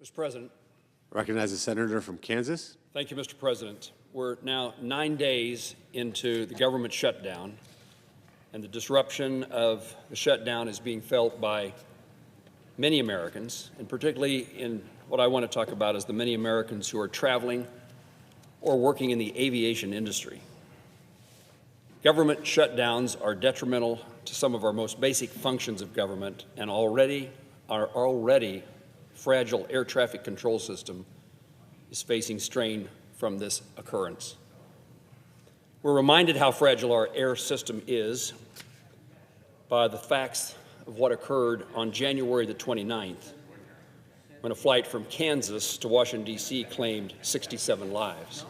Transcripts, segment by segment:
Mr. President. Recognize the senator from Kansas. Thank you, Mr. President. We're now 9 days into the government shutdown, and the disruption of the shutdown is being felt by many Americans, and particularly in what I want to talk about is the many Americans who are traveling or working in the aviation industry. Government shutdowns are detrimental to some of our most basic functions of government, and our already fragile air traffic control system is facing strain from this occurrence. We're reminded how fragile our air system is by the facts of what occurred on January the 29th, when a flight from Kansas to Washington, D.C. claimed 67 lives.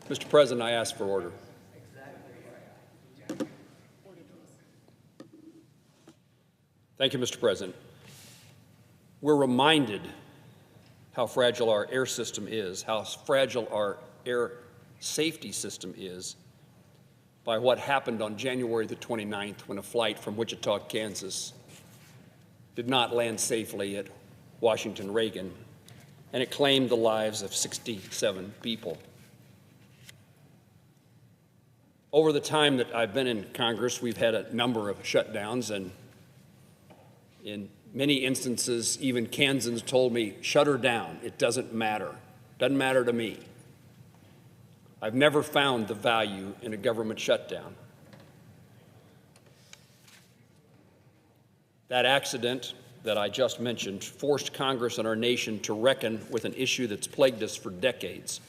Mr. President, I ask for order. Thank you, Mr. President. We're reminded how fragile our air system is, how fragile our air safety system is, by what happened on January the 29th when a flight from Wichita, Kansas did not land safely at Washington Reagan, and it claimed the lives of 67 people. Over the time that I've been in Congress, we've had a number of shutdowns, and in many instances, even Kansans told me, shut her down. It doesn't matter. Doesn't matter to me. I've never found the value in a government shutdown. That accident that I just mentioned forced Congress and our nation to reckon with an issue that's plagued us for decades.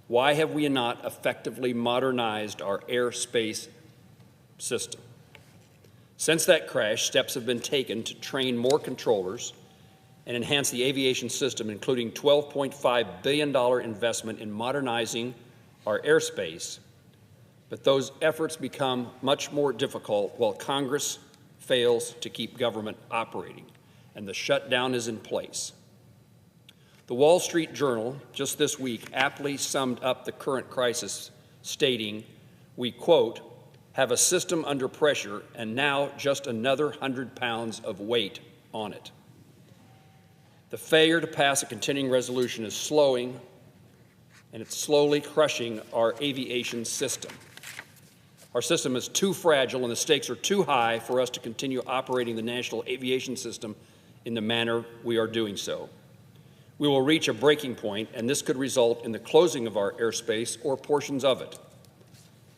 Why have we not effectively modernized our airspace system? Since that crash, steps have been taken to train more controllers and enhance the aviation system, including $12.5 billion investment in modernizing our airspace. But those efforts become much more difficult while Congress fails to keep government operating, and the shutdown is in place. The Wall Street Journal just this week aptly summed up the current crisis, stating, we quote, have a system under pressure and now just another 100 pounds of weight on it. The failure to pass a continuing resolution is slowing, and it's slowly crushing our aviation system. Our system is too fragile and the stakes are too high for us to continue operating the national aviation system in the manner we are doing so. We will reach a breaking point, and this could result in the closing of our airspace or portions of it.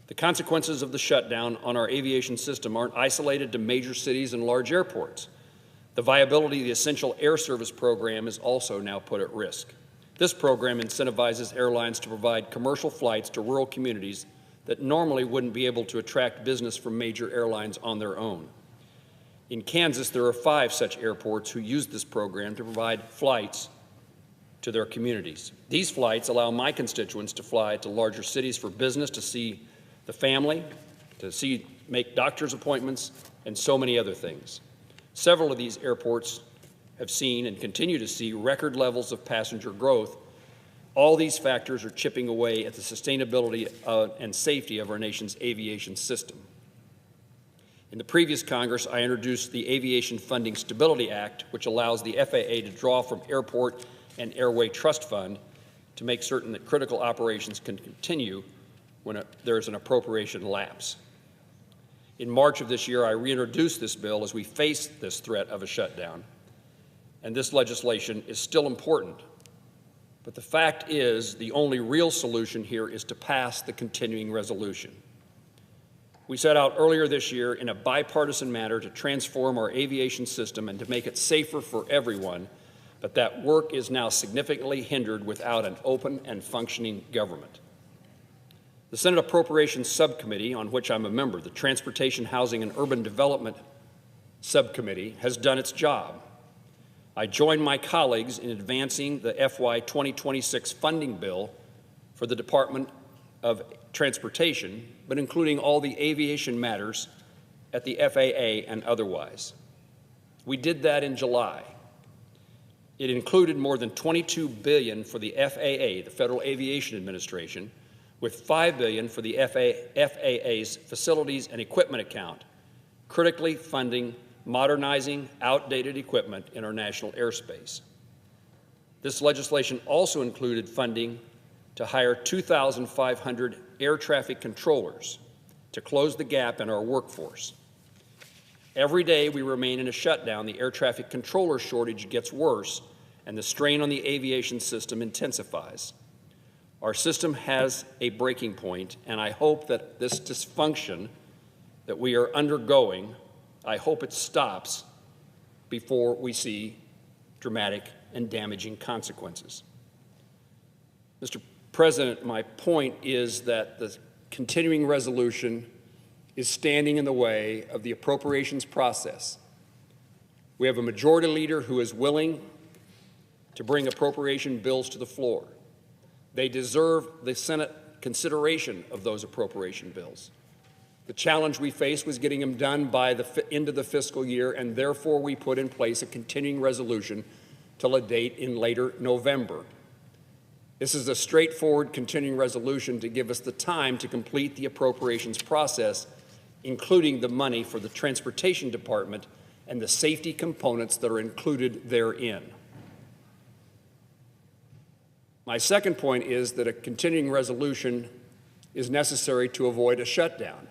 The consequences of the shutdown on our aviation system aren't isolated to major cities and large airports. The viability of the Essential Air Service program is also now put at risk. This program incentivizes airlines to provide commercial flights to rural communities that normally wouldn't be able to attract business from major airlines on their own. In Kansas, there are 5 such airports who use this program to provide flights to their communities. These flights allow my constituents to fly to larger cities for business, to see the family, to make doctor's appointments, and so many other things. Several of these airports have seen and continue to see record levels of passenger growth. All these factors are chipping away at the sustainability and safety of our nation's aviation system. In the previous Congress, I introduced the Aviation Funding Stability Act, which allows the FAA to draw from Airport and Airway Trust Fund to make certain that critical operations can continue when there's an appropriation lapse. In March of this year, I reintroduced this bill as we face this threat of a shutdown, and this legislation is still important. But the fact is, the only real solution here is to pass the continuing resolution. We set out earlier this year in a bipartisan manner to transform our aviation system and to make it safer for everyone, but that work is now significantly hindered without an open and functioning government. The Senate Appropriations Subcommittee, on which I'm a member, the Transportation, Housing, and Urban Development Subcommittee, has done its job. I join my colleagues in advancing the FY 2026 funding bill for the Department of Transportation, but including all the aviation matters at the FAA and otherwise. We did that in July. It included more than $22 billion for the FAA, the Federal Aviation Administration, with $5 billion for the FAA's facilities and equipment account, critically funding modernizing outdated equipment in our national airspace. This legislation also included funding to hire 2,500 air traffic controllers to close the gap in our workforce. Every day we remain in a shutdown, the air traffic controller shortage gets worse and the strain on the aviation system intensifies. Our system has a breaking point, and I hope that this dysfunction that we are undergoing, I hope it stops before we see dramatic and damaging consequences. Mr. President, my point is that the continuing resolution is standing in the way of the appropriations process. We have a majority leader who is willing to bring appropriation bills to the floor. They deserve the Senate consideration of those appropriation bills. The challenge we faced was getting them done by the end of the fiscal year, and therefore we put in place a continuing resolution till a date in later November. This is a straightforward continuing resolution to give us the time to complete the appropriations process, including the money for the Transportation Department and the safety components that are included therein. My second point is that a continuing resolution is necessary to avoid a shutdown.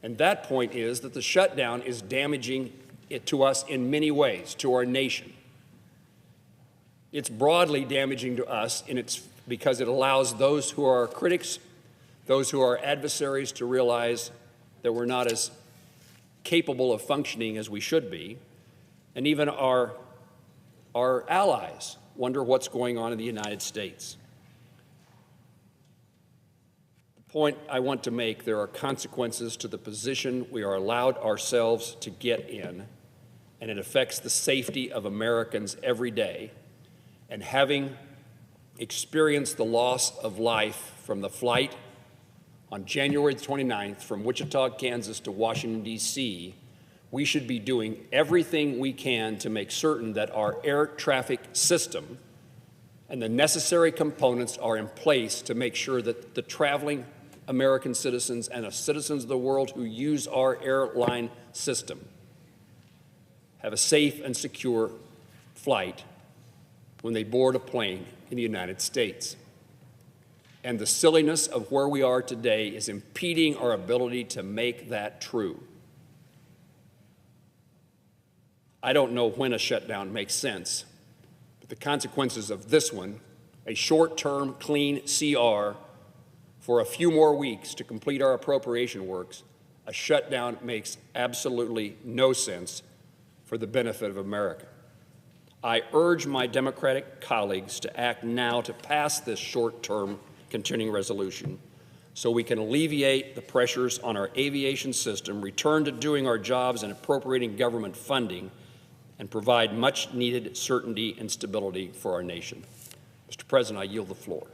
And that point is that the shutdown is damaging it to us in many ways, to our nation. It's broadly damaging to us because it allows those who are critics, those who are adversaries, to realize that we're not as capable of functioning as we should be. And even our allies wonder what's going on in the United States. The point I want to make, there are consequences to the position we are allowed ourselves to get in, and it affects the safety of Americans every day. And having experienced the loss of life from the flight on January 29th from Wichita, Kansas to Washington, D.C., we should be doing everything we can to make certain that our air traffic system and the necessary components are in place to make sure that the traveling American citizens and the citizens of the world who use our airline system have a safe and secure flight when they board a plane in the United States. And the silliness of where we are today is impeding our ability to make that true. I don't know when a shutdown makes sense, but the consequences of this one, a short-term clean CR for a few more weeks to complete our appropriation works, a shutdown makes absolutely no sense for the benefit of America. I urge my Democratic colleagues to act now to pass this short-term continuing resolution so we can alleviate the pressures on our aviation system, return to doing our jobs and appropriating government funding, and provide much-needed certainty and stability for our nation. Mr. President, I yield the floor.